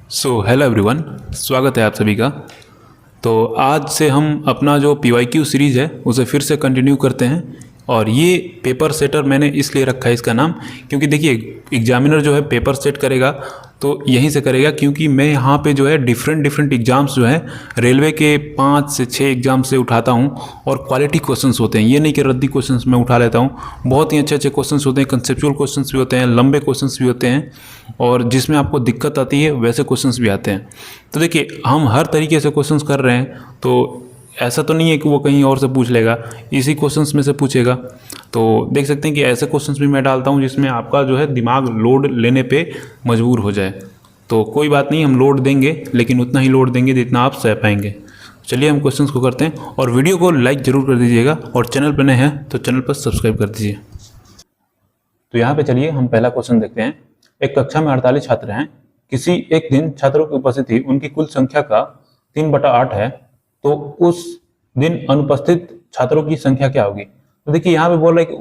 Hello everyone, स्वागत है आप सभी का। तो आज से हम अपना जो PYQ सीरीज़ है उसे फिर से कंटिन्यू करते हैं। और ये पेपर सेटर मैंने इसलिए रखा है इसका नाम, क्योंकि देखिए एग्जामिनर जो है पेपर सेट करेगा तो यहीं से करेगा, क्योंकि मैं यहाँ पे जो है डिफरेंट एग्ज़ाम्स जो है रेलवे के 5 से 6 एग्ज़ाम से उठाता हूँ। और क्वालिटी क्वेश्चंस होते हैं, ये नहीं कि रद्दी क्वेश्चंस मैं उठा लेता हूँ। बहुत ही अच्छे क्वेश्चंस होते हैं, कंसेप्चुअल क्वेश्चंस भी होते हैं, लंबे क्वेश्चंस भी होते हैं, और जिसमें आपको दिक्कत आती है वैसे क्वेश्चंस भी आते हैं। तो देखिए हम हर तरीके से क्वेश्चंस कर रहे हैं, तो ऐसा तो नहीं है कि वो कहीं और से पूछ लेगा, इसी क्वेश्चंस में से पूछेगा। तो देख सकते हैं कि ऐसे क्वेश्चंस भी मैं डालता हूँ जिसमें आपका जो है दिमाग लोड लेने पे मजबूर हो जाए। तो कोई बात नहीं, हम लोड देंगे, लेकिन उतना ही लोड देंगे जितना आप सह पाएंगे। चलिए हम क्वेश्चंस को करते हैं, और वीडियो को लाइक ज़रूर कर दीजिएगा, और चैनल पर नए हैं तो चैनल पर सब्सक्राइब कर दीजिए। तो यहाँ पे चलिए हम पहला क्वेश्चन देखते हैं। एक कक्षा में 48 छात्र हैं। किसी एक दिन छात्रों की उपस्थिति उनकी कुल संख्या का 3/8 है, तो उस दिन अनुपस्थित छात्रों की संख्या क्या होगी। तो देखिए यहाँ पे बोल रहे हैं कि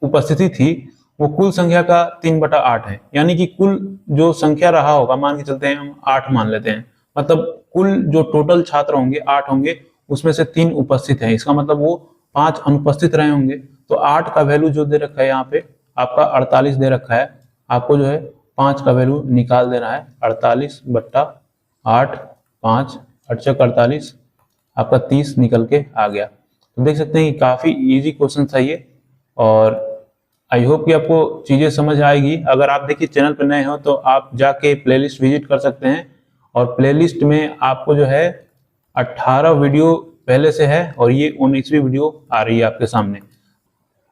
उपस्थिति थी वो कुल संख्या का 3/8 है, यानी कि कुल जो संख्या रहा होगा, मान के चलते हैं हम 8 मान लेते हैं, मतलब कुल जो टोटल छात्र होंगे 8 होंगे, उसमें से 3 उपस्थित हैं, इसका मतलब वो 5 अनुपस्थित रहे होंगे। तो 8 का वैल्यू जो दे रखा है यहाँ पे आपका 48 दे रखा है, आपको जो है 5 का वैल्यू निकाल देना है। 48/8, 5 8 48, आपका 30 निकल के आ गया। तो देख सकते हैं कि काफ़ी इजी क्वेश्चन था ये, और आई होप कि आपको चीज़ें समझ आएगी। अगर आप देखिए चैनल पर नए हो तो आप जाके प्लेलिस्ट विजिट कर सकते हैं, और प्लेलिस्ट में आपको जो है 18 वीडियो पहले से है, और ये 19वीं वीडियो आ रही है आपके सामने।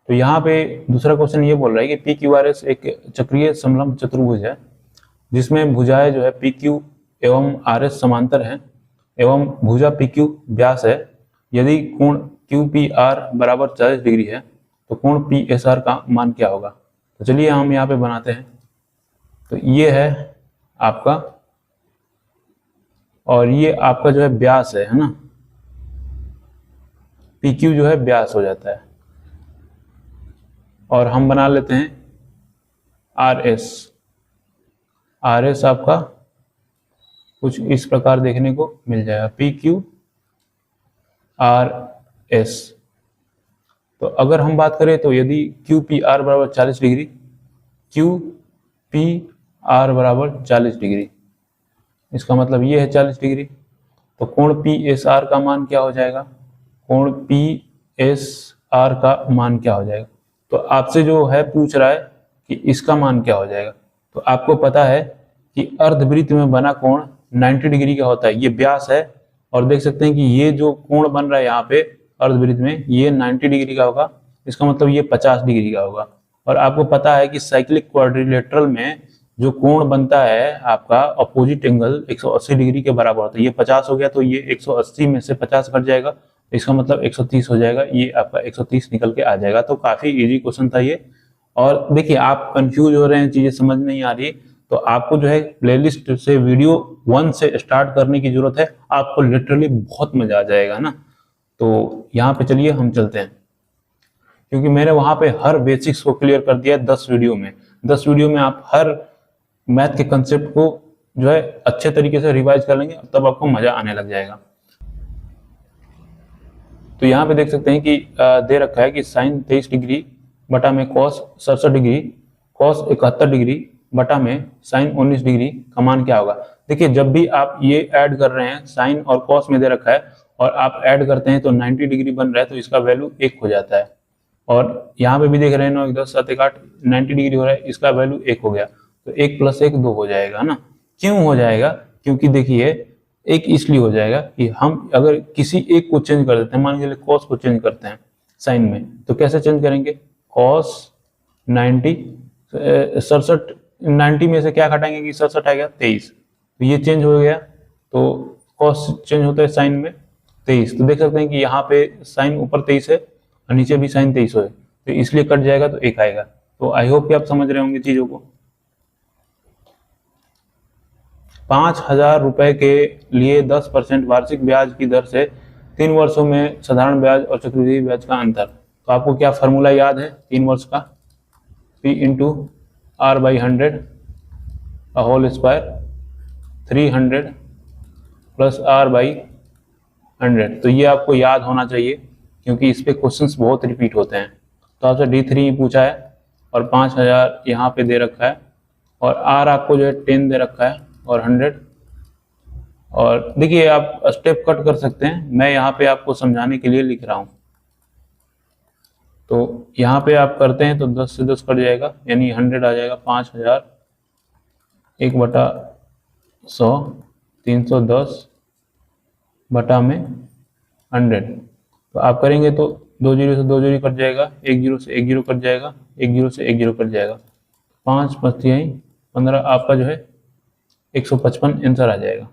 तो यहाँ पे दूसरा क्वेश्चन ये बोल रहा है कि PQRS एक चक्रीय समलंब चतुर्भुज है, जिसमें भुजाएं जो है PQ एवं RS समांतर हैं, एवं भुजा PQ व्यास है। यदि कोण QPR बराबर 40 डिग्री है, तो कोण PSR का मान क्या होगा। तो चलिए हम यहाँ पे बनाते हैं। तो ये है आपका, और ये आपका जो है व्यास है ना, PQ जो है व्यास हो जाता है, और हम बना लेते हैं RS आपका कुछ इस प्रकार देखने को मिल जाएगा, PQRS। तो अगर हम बात करें तो यदि QPR बराबर 40 डिग्री, QPR बराबर 40 डिग्री, इसका मतलब ये है 40 डिग्री। तो कोण PSR का मान क्या हो जाएगा, कोण PSR का मान क्या हो जाएगा। तो आपसे जो है पूछ रहा है कि इसका मान क्या हो जाएगा। तो आपको पता है कि अर्धवृत्त में बना कोण 90 डिग्री का होता है, ये व्यास है, और देख सकते हैं कि ये जो कोण बन रहा है यहाँ पे अर्धवृत्त में, ये 90 डिग्री का होगा, इसका मतलब ये 50 डिग्री का होगा। और आपको पता है कि साइक्लिक क्वाड्रिलेटरल में जो कोण बनता है आपका अपोजिट एंगल 180 डिग्री के बराबर होता है। ये 50 हो गया, तो ये 180 में से 50 कट जाएगा, इसका मतलब 130 हो जाएगा, ये आपका 130 निकल के आ जाएगा। तो काफी इजी क्वेश्चन था ये। और देखिए आप कंफ्यूज हो रहे हैं, चीजें समझ नहीं आ रही, तो आपको जो है प्लेलिस्ट से वीडियो 1 से स्टार्ट करने की जरूरत है, आपको लिटरली बहुत मजा आ जाएगा ना। तो यहाँ पे चलिए हम चलते हैं, क्योंकि मैंने वहां पे हर बेसिक्स को क्लियर कर दिया है 10 वीडियो में। 10 वीडियो में आप हर मैथ के कंसेप्ट को जो है अच्छे तरीके से रिवाइज कर लेंगे, तब आपको मजा आने लग जाएगा। तो यहाँ पे देख सकते हैं कि दे रखा है कि साइन 23 डिग्री बटा में कॉस 67 डिग्री, कॉस 71 डिग्री बटा में साइन 19 डिग्री का मान क्या होगा। देखिए जब भी आप ये ऐड कर रहे हैं, साइन और कॉस में दे रखा है, और आप ऐड करते हैं तो 90 डिग्री बन रहा है, तो इसका वैल्यू 1 हो जाता है। और यहाँ पे भी देख रहे हैं 9 10 7 1 8, 90 डिग्री हो रहा है, इसका वैल्यू 1 हो गया, तो 1 + 1 2 हो जाएगा ना। क्यों हो जाएगा, क्योंकि देखिए एक इसलिए हो जाएगा कि हम अगर किसी एक को चेंज कर देते हैं, मान लीजिए कॉस को चेंज करते हैं साइन में, तो कैसे चेंज करेंगे, कॉस 90 67, 90 में से क्या घटाएंगे कि 67 आएगा 23, तो ये चेंज हो गया, तो कॉस चेंज होता है साइन में 23। तो देख सकते हैं कि यहाँ पे साइन ऊपर 23 है और नीचे भी साइन 23 है, तो इसलिए कट जाएगा, तो 1 आएगा। तो आई होप कि आप समझ रहे होंगे चीजों को। 5,000 रुपए के लिए 10% वार्षिक ब्याज की दर से 3 वर्षों में साधारण ब्याज और चक्रवृद्धि ब्याज का अंतर। तो आपको क्या फॉर्मूला याद है 3 वर्ष का, P × R/100, a whole square 300 plus r by 100। तो ये आपको याद होना चाहिए क्योंकि इस पे क्वेश्चंस बहुत रिपीट होते हैं। तो आपसे D3 पूछा है और 5000 यहाँ पे दे रखा है और r आपको जो है 10 दे रखा है और 100। और देखिए आप स्टेप कट कर सकते हैं, मैं यहाँ पे आपको समझाने के लिए लिख रहा हूँ। तो यहाँ पे आप करते हैं तो 10 से 10 कट जाएगा, यानी 100 आ जाएगा। 5000 1/100 310 बटा में 100। तो आप करेंगे तो 2 जीरो से 2 जीरो कट जाएगा, 1 जीरो से 1 जीरो कट जाएगा, 1 जीरो से 1 जीरो कट जाएगा। 5 5 15 आपका जो है 155 आंसर आ जाएगा।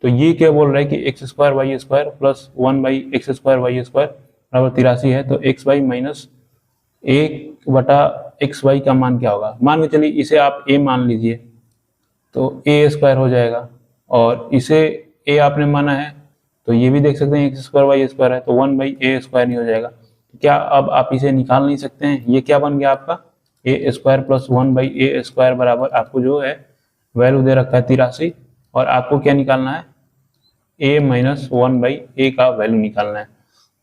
तो ये क्या बोल रहा है कि x square y square plus 1 by x square y square बराबर 83 है। तो एक्स वाई माइनस 1 बटा एक्स वाई का मान क्या होगा? मान के चलिए इसे आप ए मान लीजिए, तो ए स्क्वायर हो जाएगा। और इसे ए आपने माना है तो ये भी देख सकते हैं एक्स स्क्वायर वाई स्क्वायर है, तो 1 बाई ए स्क्वायर नहीं हो जाएगा? तो क्या अब आप इसे निकाल नहीं सकते हैं? ये क्या बन गया आपका a square plus 1 by a square बराबर आपको जो है वैल्यू दे रखा है 83, और आपको क्या निकालना है? ए माइनस 1 बाई ए का वैल्यू निकालना है।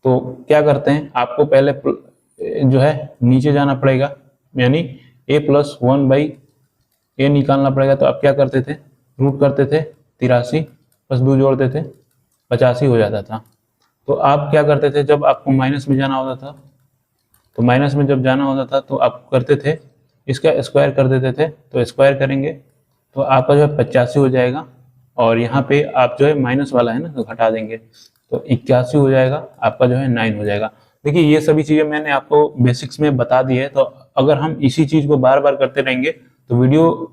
तो क्या करते हैं, आपको पहले जो है नीचे जाना पड़ेगा, यानी ए प्लस 1 बाई ए निकालना पड़ेगा। तो आप क्या करते थे? रूट करते थे 83 प्लस 2 जोड़ते थे 85 हो जाता था। तो आप क्या करते थे, जब आपको माइनस में जाना होता था, तो माइनस में जब जाना होता था तो आप करते थे इसका स्क्वायर कर देते थे। तो स्क्वायर करेंगे तो आपका जो है 85 हो जाएगा, और यहाँ पे आप जो है माइनस वाला है ना तो घटा देंगे तो 81 हो जाएगा, आपका जो है 9 हो जाएगा। देखिए ये सभी चीज़ें मैंने आपको बेसिक्स में बता दी है। तो अगर हम इसी चीज़ को बार बार करते रहेंगे तो वीडियो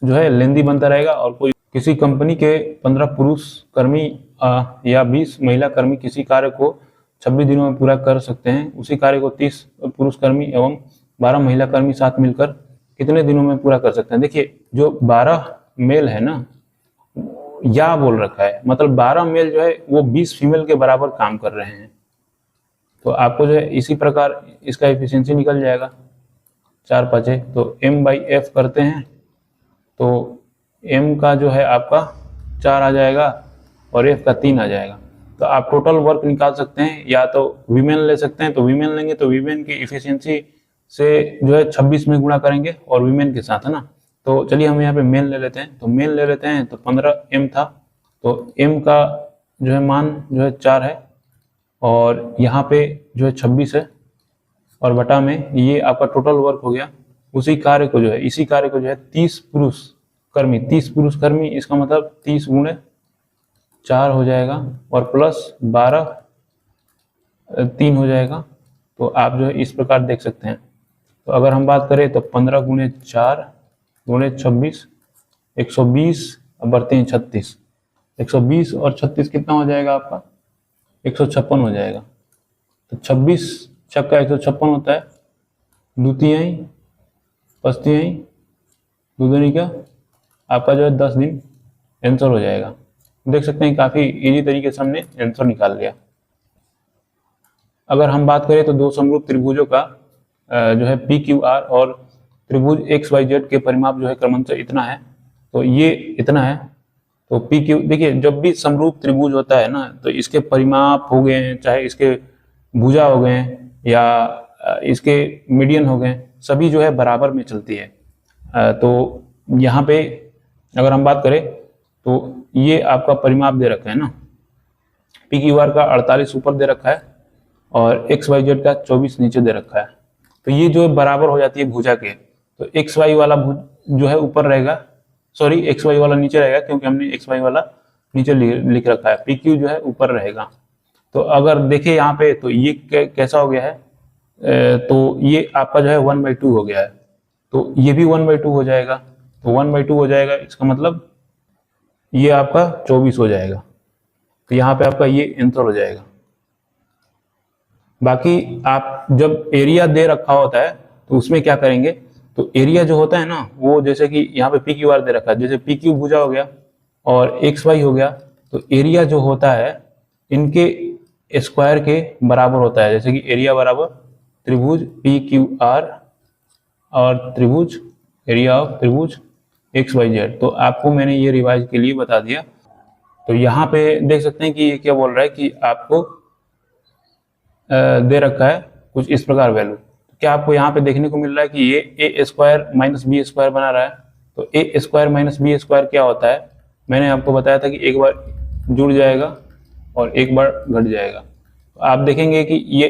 जो है लेंदी बनता रहेगा, और कोई किसी कंपनी के 15 पुरुष कर्मी या 20 महिला कर्मी किसी कार्य को 26 दिनों में पूरा कर सकते हैं, उसी कार्य को 30 पुरुष कर्मी एवं 12 महिला कर्मी साथ मिलकर कितने दिनों में पूरा कर सकते हैं? देखिए जो 12 मेल है ना, या बोल रखा है, मतलब 12 मेल जो है वो 20 फीमेल के बराबर काम कर रहे हैं। तो आपको जो है इसी प्रकार इसका एफिशिएंसी निकल जाएगा 4 5। तो m बाई एफ करते हैं तो m का जो है आपका 4 आ जाएगा और f का 3 आ जाएगा। तो आप टोटल वर्क निकाल सकते हैं, या तो वीमेन ले सकते हैं। तो वीमेन लेंगे तो वीमेन की एफिशिएंसी से जो है 26 में गुणा करेंगे और वीमेन के साथ, है ना। तो चलिए हम यहाँ पे मेल ले लेते हैं, तो मेल ले लेते हैं। तो 15 m था, तो m का जो है मान जो है 4 है, और यहाँ पे जो है 26 है, और बटा में ये आपका टोटल वर्क हो गया। उसी कार्य को जो है, इसी कार्य को जो है 30 पुरुष कर्मी, 30 पुरुष कर्मी, इसका मतलब 30 गुणे 4 हो जाएगा, और प्लस 12 3 हो जाएगा। तो आप जो है इस प्रकार देख सकते हैं। तो अगर हम बात करें तो 15 गुणे 4 गुणे 26 120, अब बढ़ते हैं 36, 120 और 36 कितना हो जाएगा आपका? 156 हो जाएगा। तो 26 छक्का 156 होता है, द्वितीय पचतीय दूसरी का आपका जो है 10 दिन आंसर हो जाएगा। देख सकते हैं काफी इजी तरीके से हमने आंसर निकाल लिया। अगर हम बात करें तो दो समरूप त्रिभुजों का जो है पी क्यू आर और त्रिभुज एक्स वाई जेड के परिमाप जो है क्रमशः इतना है, तो ये इतना है। तो पी क्यू, देखिए जब भी समरूप त्रिभुज होता है ना, तो इसके परिमाप हो गए हैं, चाहे इसके भुजा हो गए या इसके मीडियन हो गए, सभी जो है बराबर में चलती है। तो यहाँ पे अगर हम बात करें तो ये आपका परिमाप दे रखा है ना, पी क्यू आर का 48 ऊपर दे रखा है और एक्स वाई जेड का 24 नीचे दे रखा है। तो ये जो है बराबर हो जाती है भुजा के। तो एक्स वाई वाला जो है ऊपर रहेगा, सॉरी एक्स वाई वाला नीचे रहेगा, क्योंकि हमने एक्स वाई वाला नीचे लिख रखा है, पी क्यू जो है ऊपर रहेगा। तो अगर देखें यहाँ पे तो ये कैसा हो गया है, तो ये आपका जो है 1/2 हो गया है, तो ये भी 1/2 हो जाएगा। तो 1/2 हो जाएगा, इसका मतलब ये आपका 24 हो जाएगा। तो यहाँ पे आपका ये आंसर हो जाएगा। बाकी आप जब एरिया दे रखा होता है तो उसमें क्या करेंगे, तो एरिया जो होता है ना, वो जैसे कि यहाँ पे पी क्यू आर दे रखा है, जैसे पी क्यू भुजा हो गया और एक्स वाई हो गया, तो एरिया जो होता है इनके स्क्वायर के बराबर होता है। जैसे कि एरिया बराबर त्रिभुज पी क्यू आर और त्रिभुज, एरिया ऑफ त्रिभुज XYZ। तो आपको मैंने ये रिवाइज के लिए बता दिया। तो यहाँ पे देख सकते हैं कि ये क्या बोल रहा है कि आपको दे रखा है कुछ इस प्रकार वैल्यू। क्या आपको यहाँ पे देखने को मिल रहा है कि ये ए स्क्वायर माइनस बी स्क्वायर बना रहा है। तो ए स्क्वायर माइनस बी स्क्वायर क्या होता है, मैंने आपको बताया था कि एक बार जुड़ जाएगा और एक बार घट जाएगा। तो आप देखेंगे कि ये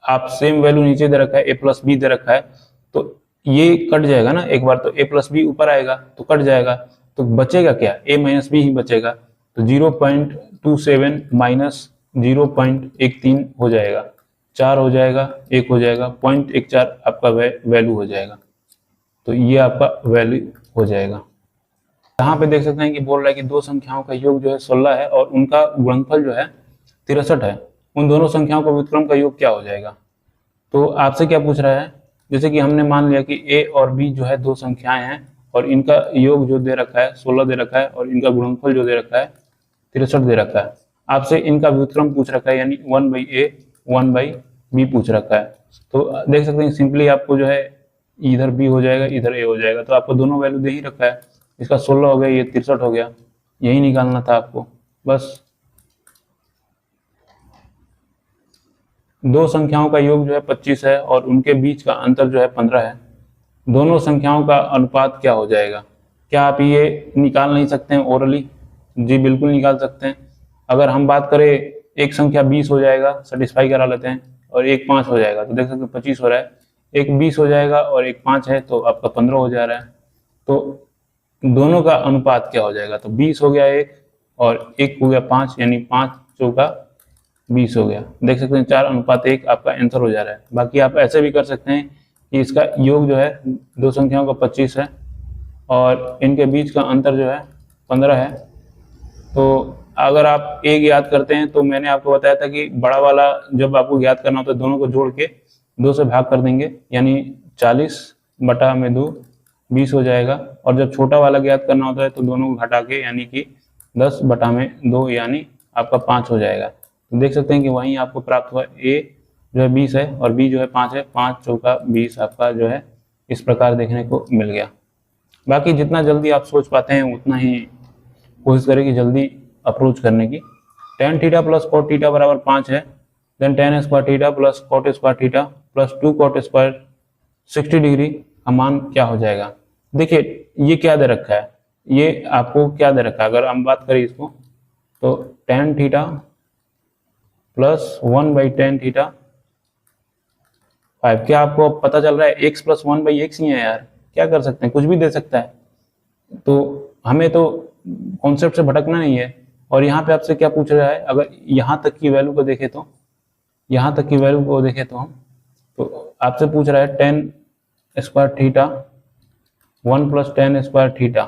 आप सेम वैल्यू नीचे दे रखा है, ए प्लस बी दे रखा है, तो ये कट जाएगा ना एक बार, तो ए प्लस बी ऊपर आएगा तो कट जाएगा, तो बचेगा क्या, ए माइनस बी ही बचेगा। तो 0.27 माइनस 0.13 हो जाएगा, 4 हो जाएगा, 1 हो जाएगा, 0.14 आपका वैल्यू हो जाएगा। तो ये आपका वैल्यू हो जाएगा। यहाँ पे देख सकते हैं कि बोल रहा है कि दो संख्याओं का योग जो है 16 है और उनका गुणनफल जो है 63 है। उन दोनों संख्याओं का व्युत्क्रम का योग क्या हो जाएगा। तो आपसे क्या पूछ रहा है, जैसे कि हमने मान लिया कि ए और बी जो है दो संख्याएं हैं और इनका योग जो दे रखा है 16 दे रखा है और इनका गुणनफल जो दे रखा है 63 दे रखा है। आपसे इनका व्युत्क्रम पूछ रखा है, यानी 1/a 1/b पूछ रखा है। तो देख सकते हैं सिंपली आपको जो है इधर b हो जाएगा, इधर a हो जाएगा। तो आपको दोनों वैल्यू दे ही रखा है, इसका 16 हो गया, ये 63 हो गया, यही निकालना था आपको बस। दो संख्याओं का योग जो है 25 है और उनके बीच का अंतर जो है 15 है। दोनों संख्याओं का अनुपात क्या हो जाएगा। क्या आप ये निकाल नहीं सकते हैं ओरली? जी बिल्कुल निकाल सकते हैं। अगर हम बात करें एक संख्या 20 हो जाएगा, सेटिस्फाई करा लेते हैं, और एक 5 हो जाएगा, तो देख सकते हैं 25 हो रहा है। एक 20 हो जाएगा और एक 5 है तो आपका 15 हो जा रहा है। तो दोनों का अनुपात क्या हो जाएगा, तो 20 हो गया एक और एक हो गया 5, यानी 5 चौका 20 हो गया। देख सकते हैं 4:1 आपका आंसर हो जा रहा है। बाकी आप ऐसे भी कर सकते हैं कि इसका योग जो है दो संख्याओं का 25 है और इनके बीच का अंतर जो है 15 है। तो अगर आप एक याद करते हैं तो मैंने आपको बताया था कि बड़ा वाला जब आपको याद करना होता है दोनों को जोड़ के 2 से भाग कर देंगे, यानी 40/2 20 हो जाएगा। और जब छोटा वाला ज्ञात करना होता है तो दोनों को घटा के यानी कि 10/2 यानी आपका 5 हो जाएगा। तो देख सकते हैं कि वहीं आपको प्राप्त हुआ, ए जो है 20 है और बी जो है 5 है, 5 चौका 20 आपका जो है इस प्रकार देखने को मिल गया। बाकी जितना जल्दी आप सोच पाते हैं उतना ही कोशिश करें कि जल्दी अप्रोच करने की। tan theta plus cot theta बराबर 5 है, then tan square theta plus cot square theta plus 2 cot square 60 degree का मान क्या हो जाएगा। देखिए ये क्या दे रखा है, ये आपको क्या दे रखा है, अगर हम बात करें इसको तो tan theta plus 1/tan theta 5। क्या आपको पता चल रहा है x प्लस 1/x ही है यार, क्या कर सकते हैं, कुछ भी दे सकता है। तो हमें तो कॉन्सेप्ट से भटकना नहीं है। और यहाँ पे आपसे क्या पूछ रहा है, अगर यहाँ तक की वैल्यू को देखें तो, यहाँ तक की वैल्यू को देखें तो हम तो आपसे पूछ रहा है tan square theta 1 plus tan square theta.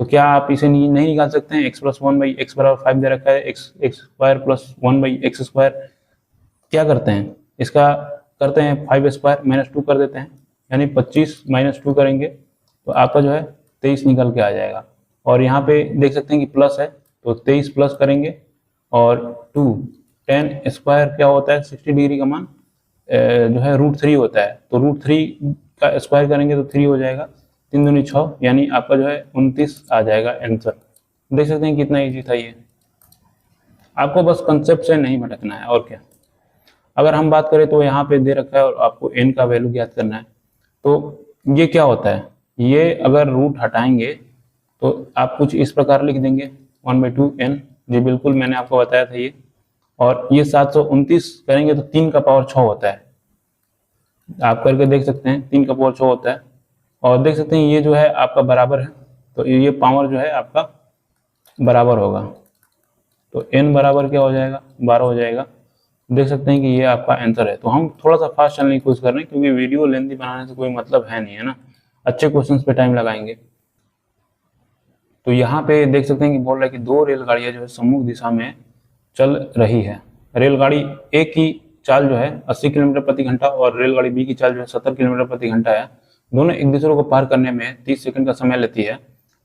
तो क्या आप इसे नहीं निकाल सकते हैं, x प्लस 1/x बराबर 5 दे रखा है, x square plus 1/x square. क्या करते हैं, इसका करते हैं 5 स्क्वायर माइनस 2 कर देते हैं, यानी 25 माइनस 2 करेंगे तो आपका जो है 23 निकल के आ जाएगा। और यहाँ पे देख सकते हैं कि प्लस है तो 23 प्लस करेंगे और 2 tan स्क्वायर क्या होता है 60 डिग्री का मान जो है √3 होता है, तो √3 का स्क्वायर करेंगे तो 3 हो जाएगा, 3 दूनी 6, यानी आपका जो है 29 आ जाएगा आंसर। देख सकते हैं कितना इजी था ये। आपको बस कंसेप्ट से नहीं भटकना है और क्या। अगर हम बात करें तो यहाँ पे दे रखा है और आपको n का वैल्यू ज्ञात करना है। तो ये क्या होता है, ये अगर रूट हटाएंगे तो आप कुछ इस प्रकार लिख देंगे 1/2n। जी बिल्कुल मैंने आपको बताया था ये। और ये 729 करेंगे तो 3 का पावर 6 होता है, आप करके देख सकते हैं 3 का पावर 6 होता है। और देख सकते हैं ये जो है आपका बराबर है, तो ये पावर जो है आपका बराबर होगा, तो n बराबर क्या हो जाएगा 12 हो जाएगा। देख सकते हैं कि ये आपका आंसर है। तो हम थोड़ा सा फास्ट चलने की कोशिश कर रहे हैं क्योंकि वीडियो लेंथी बनाने से कोई मतलब है नहीं, है ना, अच्छे क्वेश्चंस पे टाइम लगाएंगे। तो यहाँ पे देख सकते हैं कि बोल रहा है कि दो रेलगाड़ियाँ जो है सम्मुख दिशा में चल रही है। रेलगाड़ी ए की चाल जो है 80 किलोमीटर प्रति घंटा और रेलगाड़ी बी की चाल जो है 70 किलोमीटर प्रति घंटा है। दोनों एक दूसरे को पार करने में 30 सेकंड का समय लेती है।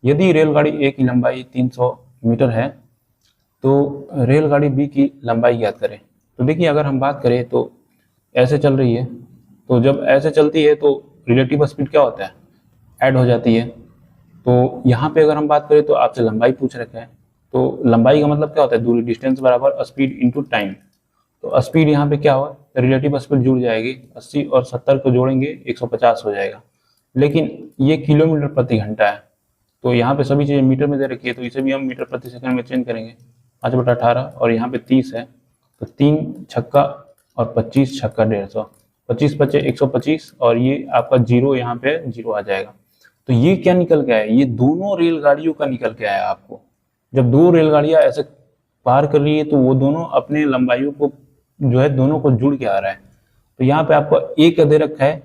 यदि रेलगाड़ी ए की लंबाई 300 मीटर है तो रेलगाड़ी बी की लंबाई ज्ञात करें। तो देखिए अगर हम बात करें तो ऐसे चल रही है, तो जब ऐसे चलती है तो रिलेटिव स्पीड क्या होता है, ऐड हो जाती है। तो यहाँ पे अगर हम बात करें तो आपसे लंबाई पूछ रखा है, तो लंबाई का मतलब क्या होता है, दूरी, डिस्टेंस बराबर स्पीड इंटू टाइम। तो स्पीड यहाँ पे क्या हुआ, रिलेटिव स्पीड जुड़ जाएगी, 80 और 70 को जोड़ेंगे 150 हो जाएगा। लेकिन ये किलोमीटर प्रति घंटा है, तो यहाँ पे सभी चीज़ें मीटर में दे रखी है, तो इसे भी हम मीटर प्रति सेकंड में चेंज करेंगे। 5/18 और यहाँ पे 30 है, तो 3 छक्का और 25 छक्का 150, 25 पचे 125 और ये आपका जीरो, यहाँ पे जीरो आ जाएगा। तो ये क्या निकल के आया, ये दोनों रेलगाड़ियों का निकल के आया आपको। जब दो रेलगाड़ियां ऐसे पार कर रही है तो वो दोनों अपने लंबाइयों को जो है दोनों को जुड़ के आ रहा है। तो यहाँ पे आपको ए का दे रखा है,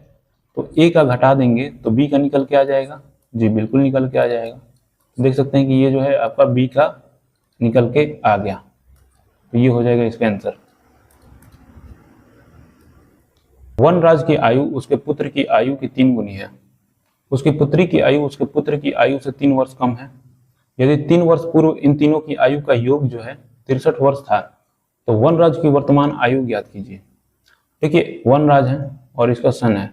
तो ए का घटा देंगे तो बी का निकल के आ जाएगा। जी बिल्कुल निकल के आ जाएगा। देख सकते हैं कि ये जो है आपका बी का निकल के आ गया, तो ये हो जाएगा इसका आंसर। वनराज की आयु उसके पुत्र की आयु की 3 गुनी है। उसकी पुत्री की आयु उसके पुत्र की आयु से 3 वर्ष कम है। यदि 3 वर्ष पूर्व इन तीनों की आयु का योग जो है 63 वर्ष था, तो वनराज की वर्तमान आयु ज्ञात कीजिए। देखिए वनराज है और इसका सन है,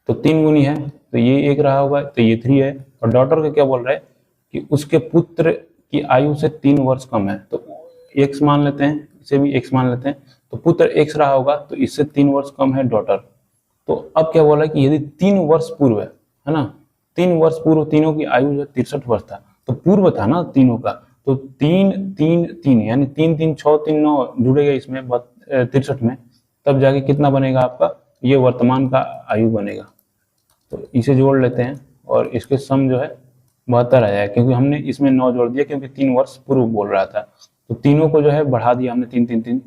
तो 3 गुनी है, तो ये 1 रहा होगा, तो ये 3 है। और डॉटर का क्या बोल रहा है कि उसके पुत्र की आयु से 3 वर्ष कम है, तो x मान लेते हैं, इसे भी x मान लेते हैं। तो पुत्र x रहा होगा, तो इससे 3 वर्ष कम है डॉटर। तो अब क्या बोला कि यदि 3 वर्ष पूर्व है ना, 3 वर्ष पूर्व तीनों की आयु जो 63 वर्ष था, तो पूर्व था ना तीनों का, तो 3 3 3 यानी 3 3 6 3 9 जुड़ेगा इसमें 63 में, तब जाके कितना बनेगा आपका, ये वर्तमान का आयु बनेगा। तो इसे जोड़ लेते हैं और इसके सम जो है 72 आ जाएगा, क्योंकि हमने इसमें 9 जोड़ दिया क्योंकि 3 वर्ष पूर्व बोल रहा था। तो तीनों को जो है बढ़ा दिया हमने 3 3 3,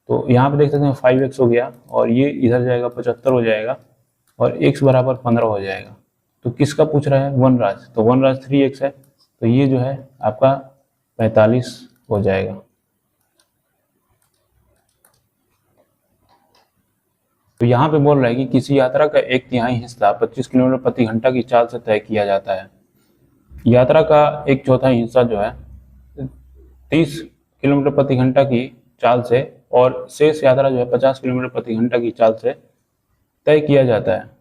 तो यहाँ पे देख सकते हैं 5x हो गया और ये इधर जाएगा 75 हो जाएगा और x बराबर 15 हो जाएगा। तो किसका पूछ रहा है, वनराज, तो वनराज 3x है, तो ये जो है आपका 45 हो जाएगा। तो यहाँ पे बोल रहा है कि किसी यात्रा का 1/3 हिस्सा 25 किलोमीटर प्रति घंटा की चाल से तय किया जाता है। यात्रा का 1/4 हिस्सा जो है 30 किलोमीटर प्रति घंटा की चाल से और शेष यात्रा जो है 50 किलोमीटर प्रति घंटा की चाल से तय किया जाता है।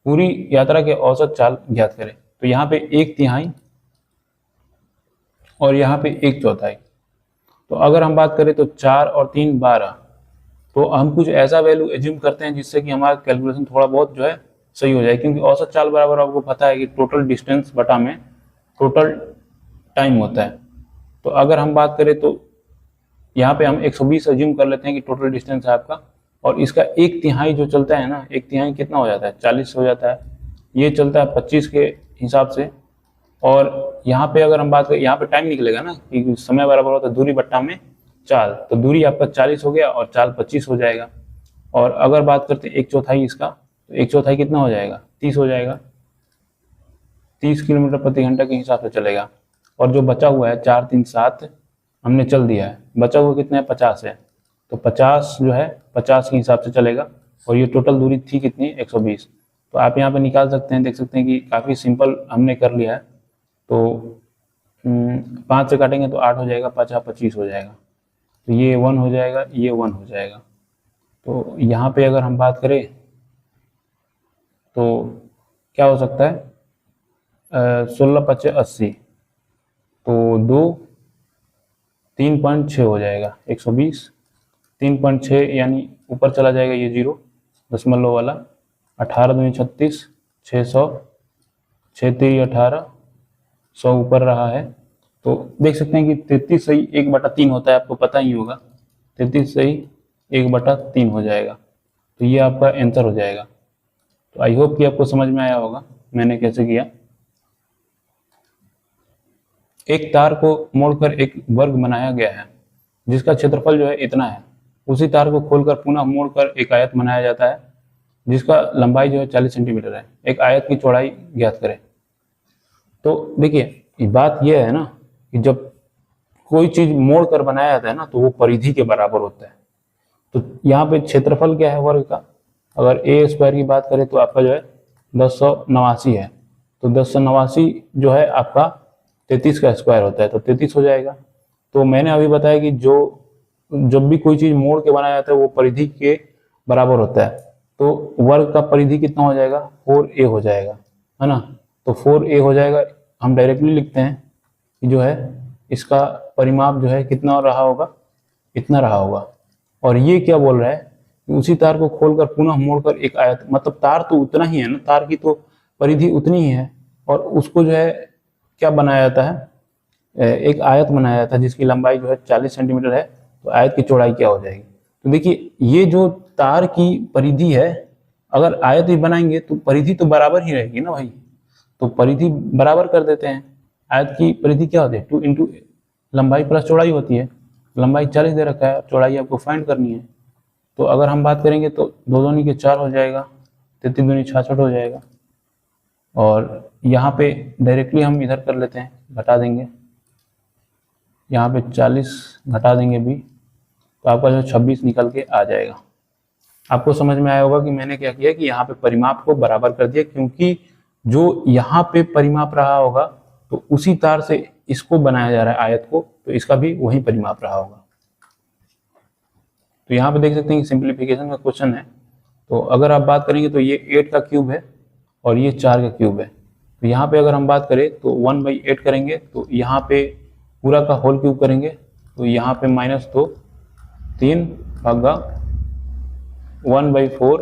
पूरी यात्रा के औसत चाल ज्ञात करें। तो यहाँ पे 1/3 और यहाँ पे 1/4। तो अगर हम बात करें तो 4 और 3 12, तो हम कुछ ऐसा वैल्यू एज्यूम करते हैं जिससे कि हमारा कैलकुलेशन थोड़ा बहुत जो है सही हो जाए, क्योंकि औसत चाल बराबर आपको पता है कि टोटल डिस्टेंस बटा में टोटल टाइम होता है। तो अगर हम बात करें तो यहाँ पे हम 120 एज्यूम कर लेते हैं कि टोटल डिस्टेंस है आपका, और इसका 1/3 जो चलता है ना, 1/3 कितना हो जाता है, 40 हो जाता है। ये चलता है 25 के हिसाब से। और यहाँ पे अगर हम बात करें, यहाँ पे टाइम निकलेगा ना कि समय बराबर होता है दूरी बट्टा में चाल, तो दूरी आपका 40 हो गया और चाल 25 हो जाएगा। और अगर बात करते हैं 1/4 इसका, तो 1/4 कितना हो जाएगा, 30 हो जाएगा। 30 किलोमीटर प्रति घंटा के हिसाब से चलेगा। और जो बचा हुआ है 4 3 7 हमने चल दिया है, बचा हुआ कितना है, 50 है, तो 50 जो है 50 के हिसाब से चलेगा। और ये टोटल दूरी थी कितनी, 120। तो आप यहाँ पे निकाल सकते हैं, देख सकते हैं कि काफ़ी सिंपल हमने कर लिया है। तो 5 से काटेंगे तो 8 हो जाएगा, 5 25 हो जाएगा, तो ये 1 हो जाएगा, ये 1 हो जाएगा। तो यहाँ पे अगर हम बात करें तो क्या हो सकता है, 16 5 80, तो 2 3.6 हो जाएगा, 120 3.6 यानी ऊपर चला जाएगा ये 0 दशमलव वाला, 18 दूनी 36, 600, 6 3 18, 100 ऊपर रहा है। तो देख सकते हैं कि 33 सही 1/3 होता है, आपको पता ही होगा, 33 सही 1/3 हो जाएगा। तो ये आपका आंसर हो जाएगा। तो आई होप कि आपको समझ में आया होगा मैंने कैसे किया। एक तार को मोड़कर एक वर्ग बनाया गया है जिसका क्षेत्रफल जो है इतना है। उसी तार को खोलकर पुनः मोड़कर एक आयत बनाया जाता है जिसका लंबाई जो है 40 सेंटीमीटर है। एक आयत की चौड़ाई ज्ञात करें। तो देखिए बात यह है ना कि जब कोई चीज मोड़ कर बनाया जाता है ना, तो वो परिधि के बराबर होता है। तो यहाँ पे क्षेत्रफल क्या है वर्ग का, अगर a² की बात करें तो आपका जो है 1089 है, तो 1089 जो है आपका 33 का स्क्वायर होता है, तो 33 हो जाएगा। तो मैंने अभी बताया कि जब भी कोई चीज मोड़ के बनाया जाता है वो परिधि के बराबर होता है। तो वर्ग का परिधि कितना हो जाएगा, 4a हो जाएगा, है ना। तो 4a हो जाएगा, हम डायरेक्टली लिखते हैं कि जो है इसका परिमाप जो है कितना रहा होगा, इतना रहा होगा। और ये क्या बोल रहा है कि उसी तार को खोलकर पुनः मोड़कर एक आयत, मतलब तार तो उतना ही है ना, तार की तो परिधि उतनी ही है, और उसको जो है क्या बनाया जाता है, एक आयत बनाया जाता है जिसकी लंबाई जो है 40 सेंटीमीटर है, तो आयत की चौड़ाई क्या हो जाएगी। तो देखिए ये जो तार की परिधि है, अगर आयत भी बनाएंगे तो परिधि तो बराबर ही रहेगी ना भाई, तो परिधि बराबर कर देते हैं। आयत की परिधि क्या होती है, 2 इंटू लंबाई प्लस चौड़ाई होती है। लंबाई 40 दे रखा है, चौड़ाई आपको फाइंड करनी है। तो अगर हम बात करेंगे तो 2 दूनी के 4 हो जाएगा, 33 दूनी 66 हो जाएगा। और यहाँ पे डायरेक्टली हम इधर कर लेते हैं, घटा देंगे, यहाँ पे 40 घटा देंगे भी, तो आपका जो 26 निकल के आ जाएगा। आपको समझ में आया होगा कि मैंने क्या किया कि यहाँ पे परिमाप को बराबर कर दिया, क्योंकि जो यहाँ पे परिमाप रहा होगा तो उसी तार से इसको बनाया जा रहा है आयत को, तो इसका भी वही परिमाप रहा होगा। तो यहाँ पे देख सकते हैं कि सिंप्लीफिकेशन का क्वेश्चन है। तो अगर आप बात करेंगे तो ये 8 का क्यूब है और ये 4 का क्यूब है। तो यहाँ पे अगर हम बात करें तो 1/8 करेंगे, तो यहाँ पे पूरा का होल क्यूब करेंगे, तो यहाँ पे -2 3 भागा 1/4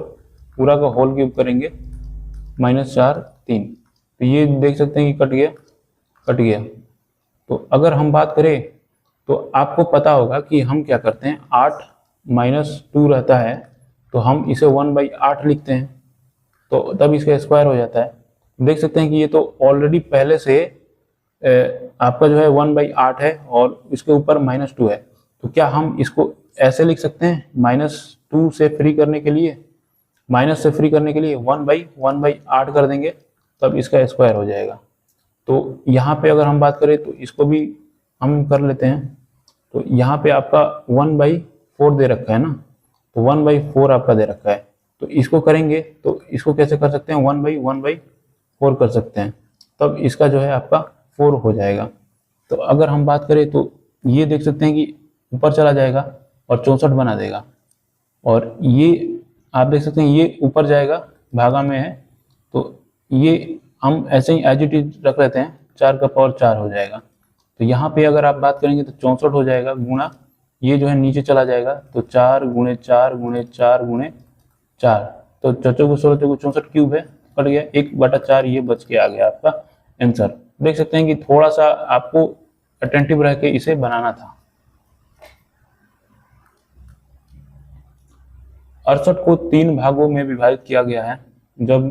पूरा का होल क्यूब करेंगे, -4 3। तो ये देख सकते हैं कि कट गया। तो अगर हम बात करें तो आपको पता होगा कि हम क्या करते हैं, 8 -2 रहता है तो हम इसे 1/8 लिखते हैं, तो तब इसका स्क्वायर हो जाता है। देख सकते हैं कि ये तो ऑलरेडी पहले से आपका जो है 1/8 है और इसके ऊपर -2 है। तो क्या हम इसको ऐसे लिख सकते हैं, -2 से फ्री करने के लिए, माइनस से फ्री करने के लिए 1/8 कर देंगे, तब इसका स्क्वायर हो जाएगा। तो यहाँ पे अगर हम बात करें तो इसको भी हम कर लेते हैं। तो यहाँ पे आपका 1/4 दे रखा है ना, तो 1/4 आपका दे रखा है, तो इसको करेंगे तो इसको कैसे कर सकते हैं, 1/4 कर सकते हैं, तब इसका जो है आपका 4 हो जाएगा। तो अगर हम बात करें तो ये देख सकते हैं कि ऊपर चला जाएगा और 64 बना देगा, और ये आप देख सकते हैं ये ऊपर जाएगा, भागा में है, तो ये हम ऐसे ही एज इट इज रख लेते हैं, 4 का पावर 4 हो जाएगा। तो यहाँ पे अगर आप बात करेंगे तो 64 हो जाएगा, गुणा ये जो है नीचे चला जाएगा, तो 4 गुणे 4 गुणे 4 गुणे 4, तो 4 को 16 को 64 क्यूब है, कट गया, 1/4 ये बच के आ गया आपका आंसर। देख सकते हैं कि थोड़ा सा आपको अटेंटिव रह के इसे बनाना था। 68 को 3 भागों में विभाजित किया गया है। जब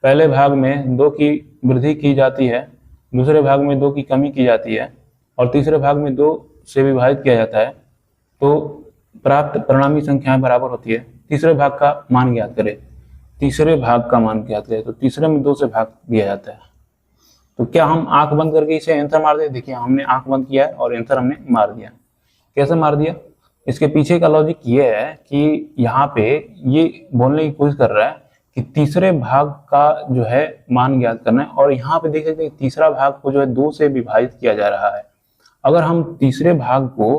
पहले भाग में 2 की वृद्धि की जाती है, दूसरे भाग में 2 की कमी की जाती है, और तीसरे भाग में 2 से विभाजित किया जाता है, तो प्राप्त परिणामी संख्याएं बराबर होती है। तीसरे भाग का मान ज्ञात करें, तीसरे भाग का मान ज्ञात करें, तो तीसरे में 2 से भाग दिया जाता है। तो क्या हम आंख बंद करके इसे आंसर मार दें? देखिए हमने आंख बंद किया है और आंसर हमने मार दिया। कैसे मार दिया? इसके पीछे का लॉजिक ये है कि यहाँ पे ये बोलने की कोशिश कर रहा है कि तीसरे भाग का जो है मान ज्ञात करना है, और यहाँ पे देख सकते हैं तीसरा भाग को जो है 2 से विभाजित किया जा रहा है। अगर हम तीसरे भाग को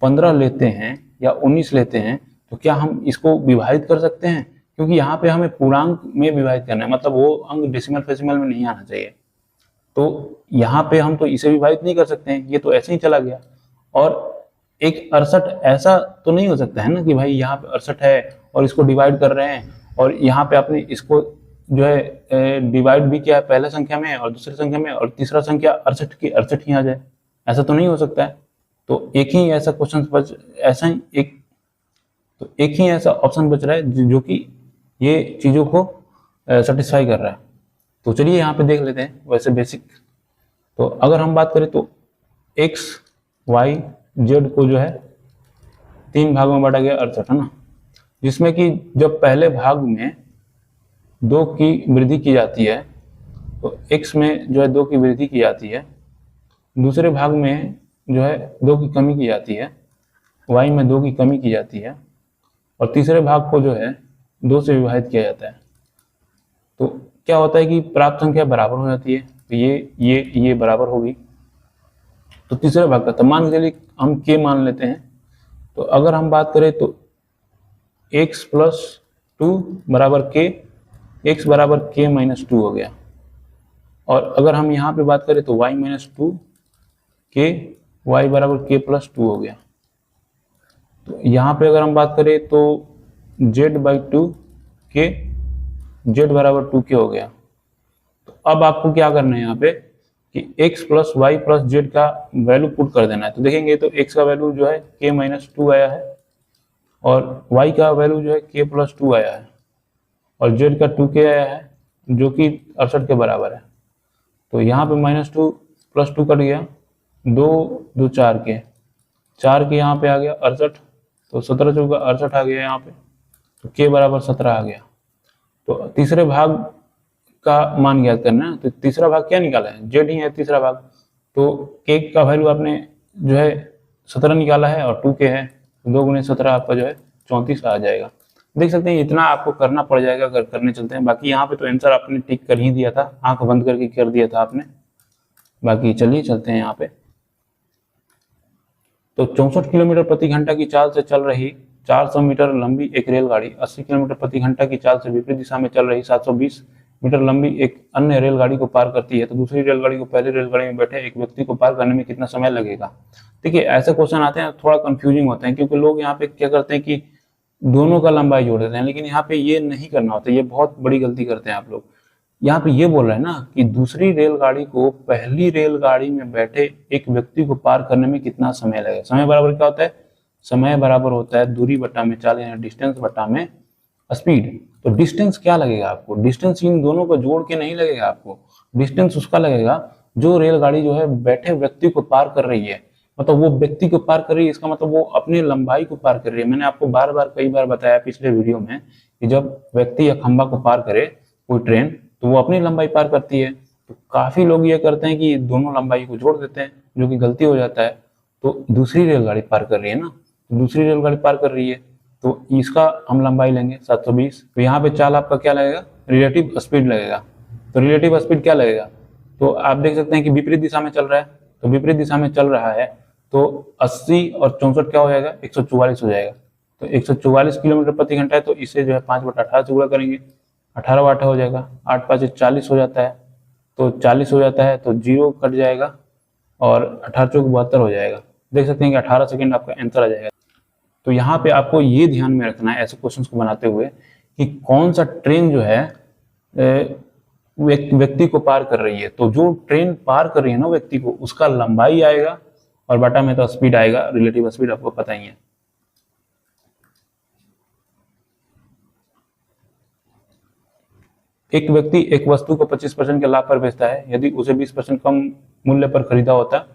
15 लेते हैं या 19 लेते हैं, तो क्या हम इसको विभाजित कर सकते हैं? क्योंकि यहाँ पे हमें पूर्णांक में विभाजित करना है, मतलब वो अंक डेसिमल फेसिमल में नहीं आना चाहिए। तो यहाँ पे हम तो इसे विभाजित नहीं कर सकते हैं, ये तो ऐसे ही चला गया। और एक 68 ऐसा तो नहीं हो सकता है ना कि भाई यहाँ पे 68 है और इसको डिवाइड कर रहे हैं, और यहाँ पे आपने इसको जो है डिवाइड भी किया है, पहले संख्या में और दूसरी संख्या में, और तीसरा संख्या 68 की 68 ही आ जाए, ऐसा तो नहीं हो सकता है। तो एक ही ऐसा क्वेश्चन बच, ऐसा ही एक ही ऐसा ऑप्शन बच रहा है जो कि ये चीजों को सेटिस्फाई कर रहा है। तो चलिए यहाँ पे देख लेते हैं वैसे बेसिक। तो अगर हम बात करें तो x y z को जो है 3 भागों में बांटा गया 68 है ना, जिसमें कि जब पहले भाग में 2 की वृद्धि की जाती है, तो x में जो है 2 की वृद्धि की जाती है, दूसरे भाग में जो है 2 की कमी की जाती है, y में 2 की कमी की जाती है, और तीसरे भाग को जो है 2 से विभाजित किया जाता है। तो क्या होता है कि प्राप्त संख्या बराबर हो जाती है, तो ये बराबर होगी। तो तीसरे भाग का, तो मान के लिए हम k मान लेते हैं। तो अगर हम बात करें तो x + 2 बराबर के, x बराबर k माइनस 2 हो गया। और अगर हम यहाँ पे बात करें तो y माइनस 2 के, y बराबर k प्लस 2 हो गया। तो यहाँ पे अगर हम बात करें तो z बाई 2 के, z बराबर 2 के हो गया। तो अब आपको क्या करना है यहाँ पे कि x plus y plus z का वैल्यू पुट कर देना है। तो देखेंगे तो x का वैल्यू जो है k माइनस 2 आया है और y का वैल्यू जो है k प्लस 2 आया है और z का 2k आया है जो कि 68 के बराबर है। तो यहाँ पे माइनस 2 प्लस 2 कट गया, 2 2 4 के, 4 के यहाँ पे आ गया 68, तो 17 चौका 68 आ गया यहाँ पे, तो k बराबर 17 आ गया। तो तीसरे भाग का मान ज्ञात करना है। तो तीसरा भाग क्या निकाला है, जेड ही है तीसरा भाग। तो k का वैल्यू आपने जो है 17 निकाला है और 2k है, 2 गुणे 17 आपका जो है 34 आ जाएगा। देख सकते हैं इतना आपको करना पड़ जाएगा अगर करने चलते हैं। बाकी यहाँ पे तो आंसर आपने टिक कर ही दिया था, आंख बंद करके कर दिया था आपने। बाकी चलिए चलते हैं यहाँ पे। तो 64 किलोमीटर प्रति घंटा की चाल से चल रही 400 मीटर लंबी एक रेलगाड़ी 80 किलोमीटर प्रति घंटा की चाल से विपरीत दिशा में चल रही 720 मीटर लंबी एक अन्य रेलगाड़ी को पार करती है। तो दूसरी रेलगाड़ी को पहली रेलगाड़ी में बैठे एक व्यक्ति को पार करने में कितना समय लगेगा। देखिए ऐसे क्वेश्चन आते हैं थोड़ा कंफ्यूजिंग होते हैं, क्योंकि लोग यहाँ पे क्या करते हैं कि दोनों का लंबाई जोड़ देते हैं, लेकिन यहाँ पे ये नहीं करना होता। ये बहुत बड़ी गलती करते हैं आप लोग। यहाँ पे ये बोल रहे हैं ना कि दूसरी रेलगाड़ी को पहली रेलगाड़ी में बैठे एक व्यक्ति को पार करने में कितना समय लगेगा। समय बराबर क्या होता है, समय बराबर होता है दूरी बट्टा में चाल, यानी डिस्टेंस बट्टा में स्पीड। तो डिस्टेंस क्या लगेगा आपको, डिस्टेंस इन दोनों को जोड़ के नहीं लगेगा आपको, डिस्टेंस उसका लगेगा जो रेलगाड़ी जो है बैठे व्यक्ति को पार कर रही है। मतलब वो व्यक्ति को पार कर रही है, इसका मतलब वो अपनी लंबाई को पार कर रही है। मैंने आपको बार बार कई बार बताया पिछले वीडियो में कि जब व्यक्ति या खंबा को पार करे कोई ट्रेन, तो वो अपनी लंबाई पार करती है। तो काफी लोग ये करते हैं कि दोनों लंबाई को जोड़ देते हैं, जो कि गलती हो जाता है। तो दूसरी रेलगाड़ी पार कर रही है ना, दूसरी रेलगाड़ी पार कर रही है, तो इसका हम लंबाई लेंगे 720। तो यहाँ पे चाल आपका क्या लगेगा, रिलेटिव स्पीड लगेगा। तो रिलेटिव स्पीड क्या लगेगा, तो आप देख सकते हैं कि विपरीत दिशा में चल रहा है, तो विपरीत दिशा में चल रहा है तो 80 और 64 क्या हो जाएगा, 144 हो जाएगा। तो 144 किलोमीटर प्रति घंटा है, तो इसे जो है 5/18 से गुणा करेंगे, 18 8 हो जाएगा, 8 5 40 हो जाता है। तो 40 हो जाता है तो 0 कट जाएगा और 18 चौक 72 हो जाएगा। देख सकते हैं कि 18 सेकेंड आपका आंसर आ जाएगा। तो यहाँ पे आपको ये ध्यान में रखना है ऐसे क्वेश्चंस को बनाते हुए कि कौन सा ट्रेन जो है व्यक्ति को पार कर रही है। तो जो ट्रेन पार कर रही है ना व्यक्ति को, उसका लंबाई आएगा और बटा में तो स्पीड आएगा, रिलेटिव स्पीड आपको पता ही है। एक व्यक्ति एक वस्तु को 25% के लाभ पर बेचता है। यदि उसे 20% कम मूल्य पर खरीदा होता है,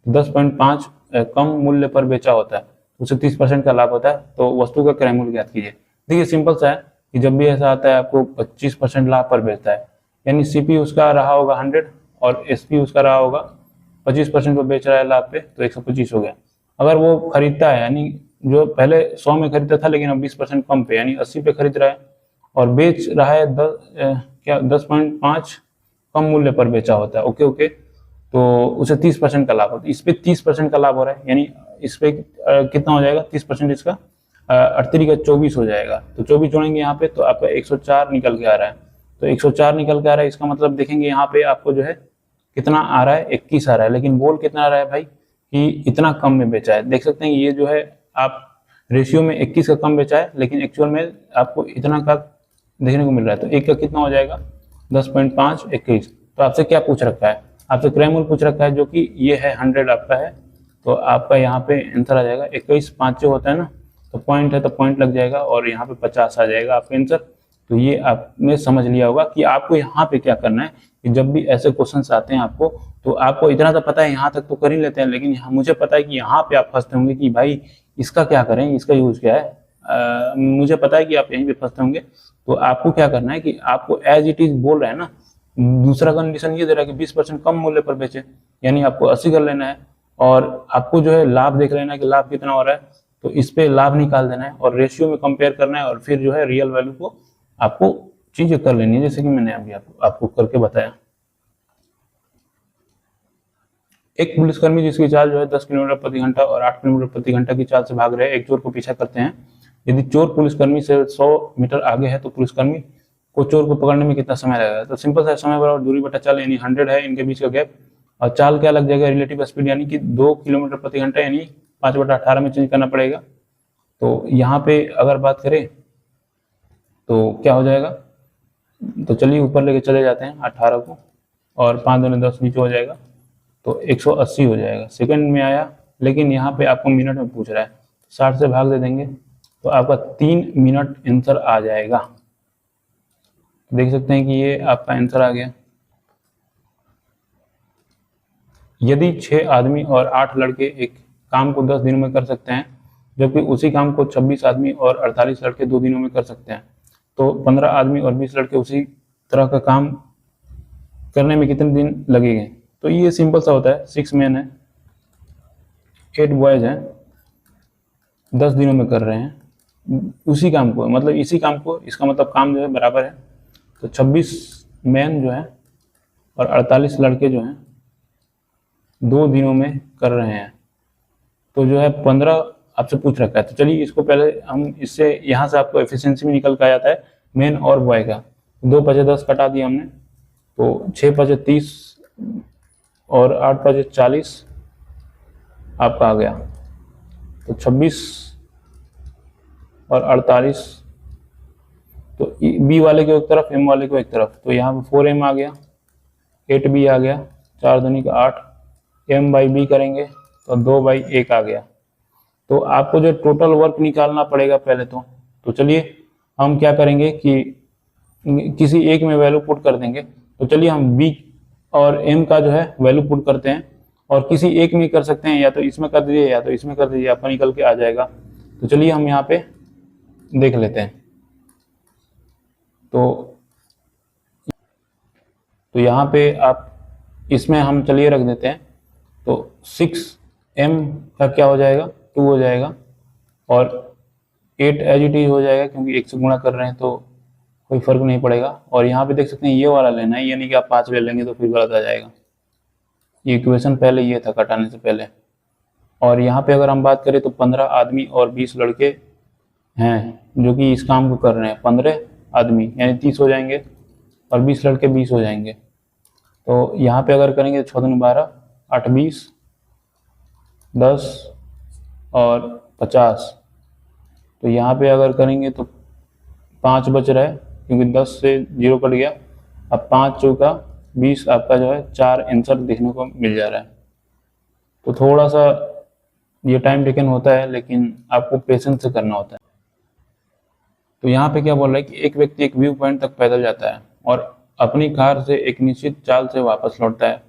10.5 कम मूल्य पर बेचा होता है, उसे 30% का लाभ होता है। तो वस्तु का क्रय मूल्य ज्ञात कीजिए। देखिए सिंपल सा है कि जब भी ऐसा आता है आपको 25% लाभ पर बेचता है, यानी सीपी उसका रहा होगा 100 और एसपी उसका रहा होगा 25% पर बेच रहा है लाभ पे, तो 125 हो गया। अगर वो खरीदता है, यानी जो पहले 100 में खरीदता था लेकिन अब 20% कम पे यानी 80 पे खरीद रहा है और बेच रहा है 10.5 कम मूल्य पर बेचा होता है, ओके, तो उसे 30% का लाभ होता है। इस पे 30% का लाभ हो रहा है, यानी इस पे कितना हो जाएगा 30%, इसका 38 का 24 हो जाएगा। तो 24 जोड़ेंगे यहाँ पे तो आपका 104 निकल के आ रहा है। तो 104 निकल के आ रहा है, इसका मतलब देखेंगे यहाँ पे आपको जो है कितना आ रहा है, 21 आ रहा है। लेकिन बोल कितना आ रहा है भाई कि इतना कम में बेचा है। देख सकते हैं ये जो है आप रेशियो में 21 का कम बेचा है, लेकिन एक्चुअल में आपको इतना का देखने को मिल रहा है। तो एक का कितना हो जाएगा 10.5 21। तो आपसे क्या पूछ रखा है, आपसे क्रय मूल्य पूछ रखा है जो कि ये है 100 आपका है। तो आपका यहाँ पे आंसर आ जाएगा 21, 5 जो होता है ना, तो पॉइंट है तो पॉइंट लग जाएगा और यहाँ पे 50 आ जाएगा आपका आंसर। तो ये आपने समझ लिया होगा कि आपको यहाँ पे क्या करना है कि जब भी ऐसे क्वेश्चंस आते हैं आपको, तो आपको इतना तो पता है, यहाँ तक तो कर ही लेते हैं, लेकिन यहाँ मुझे पता है कि यहाँ पे आप फंसते होंगे कि भाई इसका क्या करें, इसका यूज क्या है। मुझे पता है कि आप यहीं पे फंसते होंगे। तो आपको क्या करना है कि आपको एज इट इज बोल रहे हैं ना, दूसरा कंडीशन ये दे रहा है कि 20% कम मूल्य पर बेचे, यानी आपको 80 कर लेना है और आपको जो है लाभ देख लेना है कि लाभ कितना हो रहा है, तो इस पे लाभ निकाल देना है और रेशियो में कंपेयर करना है और फिर जो है रियल वैल्यू को आपको चीजें कर लेनी है, जैसे कि मैंने अभी आपको करके बताया। एक पुलिसकर्मी जिसकी चाल जो है 10 किलोमीटर प्रति घंटा और 8 किलोमीटर प्रति घंटा की चाल से भाग रहे एक चोर को पीछा करते हैं, यदि चोर पुलिसकर्मी से 100 मीटर आगे है तो पुलिसकर्मी को चोर को पकड़ने में कितना समय लगेगा। तो सिंपल सा समय बराबर दूरी बटा चाल, यानी 100 है इनके बीच का गैप, और चाल क्या लग जाएगा, रिलेटिव स्पीड, यानी कि 2 किलोमीटर प्रति घंटा, यानी 5/18 में चेंज करना पड़ेगा। तो यहाँ पे अगर बात करें तो क्या हो जाएगा, तो चलिए ऊपर लेके चले जाते हैं 18 को, और 5 दूनी 10 नीचे हो जाएगा, तो 180 हो जाएगा। सेकंड में आया, लेकिन यहाँ पे आपको मिनट में पूछ रहा है, 60 से भाग दे देंगे तो आपका 3 मिनट आंसर आ जाएगा। देख सकते हैं कि ये आपका आंसर आ गया। यदि 6 आदमी और 8 लड़के एक काम को 10 दिनों में कर सकते हैं, जबकि उसी काम को 26 आदमी और 48 लड़के 2 दिनों में कर सकते हैं, तो 15 आदमी और 20 लड़के उसी तरह का काम करने में कितने दिन लगेंगे। तो ये सिंपल सा होता है, 6 मैन है, 8 बॉयज हैं, 10 दिनों में कर रहे हैं उसी काम को, मतलब इसी काम को, इसका मतलब काम जो है बराबर है। तो 26 मैन जो है और 48 लड़के जो हैं 2 दिनों में कर रहे हैं, तो जो है 15 आपसे पूछ रखा है। तो चलिए इसको पहले हम इससे, यहाँ से आपको एफिशिएंसी में निकल कर आ जाता है मैन और बॉय का। 2 5 10 कटा दिया हमने, तो 6 5 30 और 8 5 40 आपका आ गया। तो 26 और 48, तो बी वाले को एक तरफ, एम वाले को एक तरफ, तो यहाँ पे 4m आ गया, 8b आ गया, 4 दूनी का 8, m बाई बी करेंगे तो 2/1 आ गया। तो आपको जो टोटल वर्क निकालना पड़ेगा पहले तो चलिए हम क्या करेंगे कि किसी एक में वैल्यू पुट कर देंगे। तो चलिए हम b और m का जो है वैल्यू पुट करते हैं, और किसी एक में कर सकते हैं, या तो इसमें कर दीजिए या तो इसमें कर दीजिए, आपका निकल के आ जाएगा। तो चलिए हम यहाँ पे देख लेते हैं। तो यहाँ पे आप इसमें हम चलिए रख देते हैं, तो 6m का क्या हो जाएगा, 2 हो जाएगा, और 8 एज इट इज हो जाएगा, क्योंकि 1 से गुणा कर रहे हैं तो कोई फर्क नहीं पड़ेगा। और यहाँ पे देख सकते हैं ये वाला लेना है, यानी कि आप 5 ले लेंगे तो फिर गलत आ जाएगा। ये इक्वेशन पहले ये था कटाने से पहले। और यहाँ पे अगर हम बात करें तो 15 आदमी और 20 लड़के हैं जो कि इस काम को कर रहे हैं। 15 आदमी यानी 30 हो जाएंगे, और 20 लड़के 20 हो जाएंगे। तो यहाँ पे अगर करेंगे तो 6 दूनी 12, 8 20, 10 और 50। तो यहाँ पे अगर करेंगे तो 5 बच रहा है, क्योंकि 10 से 0 कट गया। अब 5 चौका 20, आपका जो है 4 आंसर देखने को मिल जा रहा है। तो थोड़ा सा ये टाइम टेकन होता है, लेकिन आपको पेशेंस से करना होता है। तो यहाँ पे क्या बोल रहा है कि एक व्यक्ति एक व्यू पॉइंट तक पैदल जाता है और अपनी कार से एक निश्चित चाल से वापस लौटता है,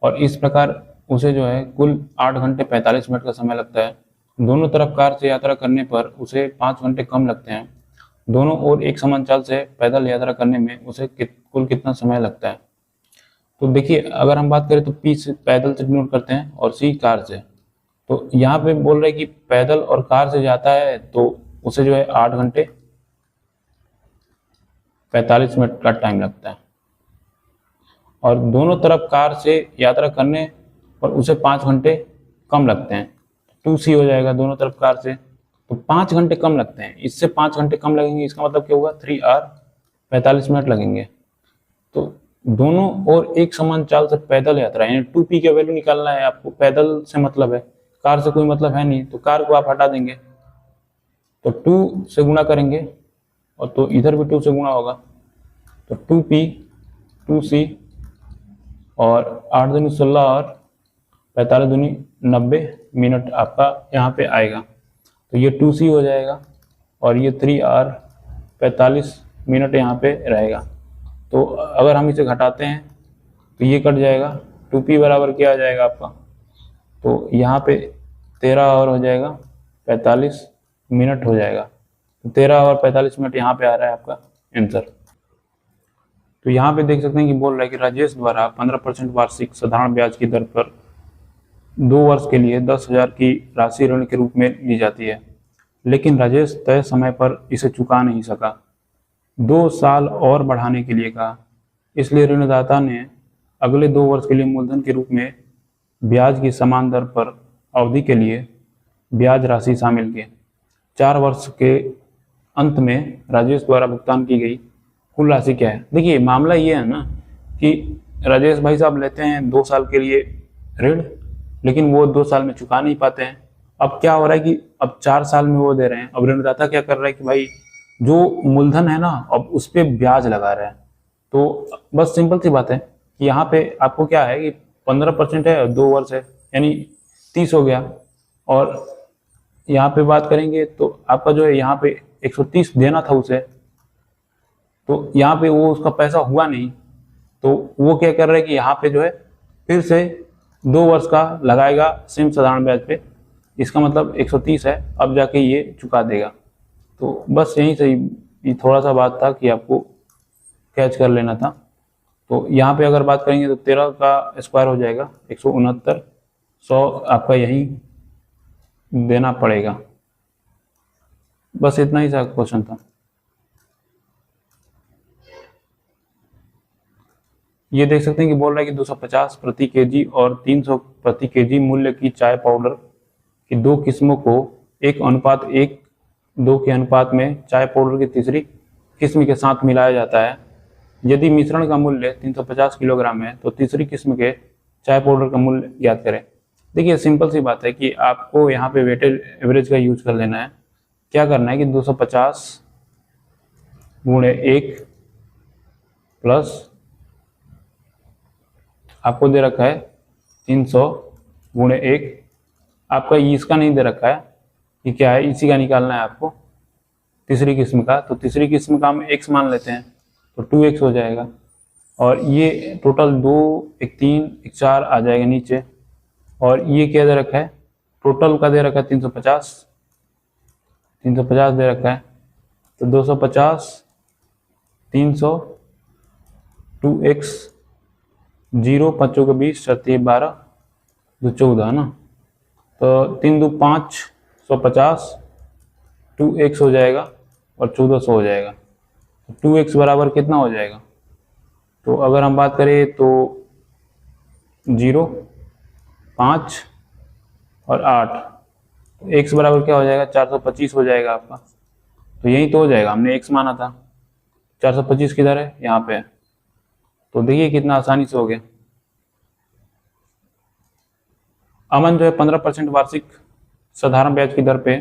और इस प्रकार उसे जो है कुल 8 घंटे 45 मिनट का समय लगता है। दोनों तरफ कार से यात्रा करने पर उसे 5 घंटे कम लगते हैं। दोनों ओर एक समान चाल से पैदल यात्रा करने में उसे कुल कितना समय लगता है। तो देखिए अगर हम बात करें तो P से पैदल से डिनोट करते हैं और C कार से। तो यहाँ पे बोल रहे हैं कि पैदल और कार से जाता है तो उसे जो है 8 घंटे 45 मिनट का टाइम लगता है, और दोनों तरफ कार से यात्रा करने पर उसे 5 घंटे कम लगते हैं। 2C हो जाएगा दोनों तरफ कार से, तो 5 घंटे कम लगते हैं। इससे 5 घंटे कम लगेंगे, इसका मतलब क्या होगा 3 आवर 45 मिनट लगेंगे। तो दोनों और एक समान चाल से पैदल यात्रा, यानी 2P का वैल्यू निकालना है आपको। पैदल से मतलब है, कार से कोई मतलब है नहीं, तो कार को आप हटा देंगे तो 2 से गुणा करेंगे, और तो इधर भी 2 से गुणा होगा, तो 2P 2C और 8 दूनी 16 और 45 दूनी 90 मिनट आपका यहाँ पे आएगा। तो ये 2C हो जाएगा, और ये 3 आवर 45 मिनट यहाँ पे रहेगा। तो अगर हम इसे घटाते हैं तो ये कट जाएगा। 2P बराबर क्या आ जाएगा आपका, तो यहाँ पे 13 आवर हो जाएगा 45 मिनट हो जाएगा। 13 और 45 मिनट यहाँ पे आ रहा है आपका आंसर। तो यहाँ पे देख सकते हैं कि बोल रहा है कि राजेश द्वारा 15% वार्षिक साधारण ब्याज की दर पर 2 वर्ष के लिए 10,000 की राशि ऋण के रूप में ली जाती है, लेकिन राजेश तय समय पर इसे चुका नहीं सका। 2 साल और बढ़ाने के लिए कहा, इसलिए ऋणदाता ने अगले 2 वर्ष के लिए मूलधन के रूप में ब्याज की समान दर पर अवधि के लिए ब्याज राशि शामिल की। 4 वर्ष के अंत में राजेश द्वारा भुगतान की गई कुल राशि क्या है। देखिए मामला ये है ना कि राजेश भाई साहब लेते हैं 2 साल के लिए ऋण, लेकिन वो 2 साल में चुका नहीं पाते हैं। अब क्या हो रहा है कि अब 4 साल में वो दे रहे हैं। अब ऋणदाता क्या कर रहा है कि भाई जो मूलधन है ना अब उस पर ब्याज लगा रहा है। तो बस सिंपल सी बात है कि यहाँ पे आपको क्या है कि 15% है, 2 वर्ष है, यानी 30 हो गया। और यहाँ पे बात करेंगे तो आपका जो है यहाँ पे 130 देना था उसे, तो यहाँ पे वो उसका पैसा हुआ नहीं, तो वो क्या कर रहे हैं कि यहाँ पे जो है फिर से 2 वर्ष का लगाएगा सेम साधारण ब्याज पे। इसका मतलब 130 है, अब जाके ये चुका देगा। तो बस यहीं से ये थोड़ा सा बात था कि आपको कैच कर लेना था। तो यहाँ पे अगर बात करेंगे तो 13 का स्क्वायर हो जाएगा 169, 100 आपका यही देना पड़ेगा। बस इतना ही सा क्वेश्चन था। ये देख सकते हैं कि बोल रहा है कि 250 प्रति केजी और 300 प्रति केजी मूल्य की चाय पाउडर की 2 किस्मों को 1:1:2 के अनुपात में चाय पाउडर की तीसरी किस्म के साथ मिलाया जाता है। यदि मिश्रण का मूल्य 350 किलोग्राम है तो तीसरी किस्म के चाय पाउडर का मूल्य ज्ञात करें। देखिए सिंपल सी बात है कि आपको यहाँ पे वेटेड एवरेज का यूज कर लेना है। क्या करना है कि 250 गुणे 1 प्लस आपको दे रखा है 300 गुणे 1, आपका इसका नहीं दे रखा है कि क्या है, इसी का निकालना है आपको तीसरी किस्म का। तो तीसरी किस्म का हम x मान लेते हैं तो 2x हो जाएगा, और ये टोटल 2, 1 3, 1 4 आ जाएगा नीचे। और ये क्या दे रखा है, टोटल का दे रखा है 350 दे रखा है। तो 250 300 2x 0 5 के 20 7 12 2 14 ना, तो 3 2 5 150 2x हो जाएगा और 1400 हो जाएगा। 2x बराबर कितना हो जाएगा, तो अगर हम बात करें तो 0 5 और 8, तो x बराबर क्या हो जाएगा 425 हो जाएगा आपका। तो यही तो हो जाएगा, हमने x माना था, 425 किधर है, यहाँ पे है। तो देखिए कितना आसानी से हो गया। अमन जो है 15% वार्षिक साधारण ब्याज की दर पे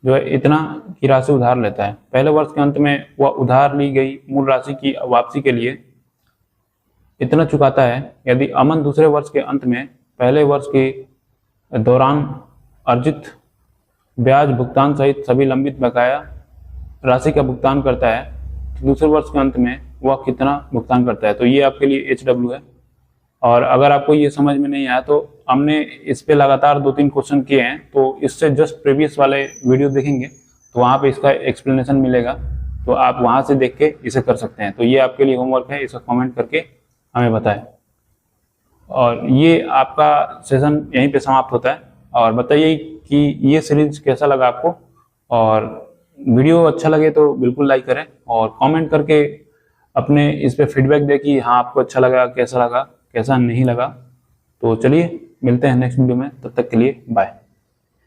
जो है इतना की राशि उधार लेता है। पहले वर्ष के अंत में वह उधार ली गई मूल राशि की वापसी के लिए इतना चुकाता है। यदि अमन दूसरे वर्ष के अंत में पहले वर्ष के दौरान अर्जित ब्याज भुगतान सहित सभी लंबित बकाया राशि का भुगतान करता है तो दूसरे वर्ष के अंत में वह कितना भुगतान करता है। तो ये आपके लिए HW है। और अगर आपको ये समझ में नहीं आया तो हमने इस पे लगातार 2-3 क्वेश्चन किए हैं, तो इससे जस्ट प्रीवियस वाले वीडियो देखेंगे तो वहाँ पे इसका एक्सप्लेनेशन मिलेगा, तो आप वहाँ से देख के इसे कर सकते हैं। तो ये आपके लिए होमवर्क है, इसका कमेंट करके हमें बताएं। और ये आपका सेशन यहीं पे समाप्त होता है। और बताइए कि ये सीरीज कैसा लगा आपको, और वीडियो अच्छा लगे तो बिल्कुल लाइक करें और कमेंट करके अपने इस पे फीडबैक दें कि हाँ आपको अच्छा लगा, कैसा नहीं लगा। तो चलिए मिलते हैं नेक्स्ट वीडियो में, तब तक के लिए बाय।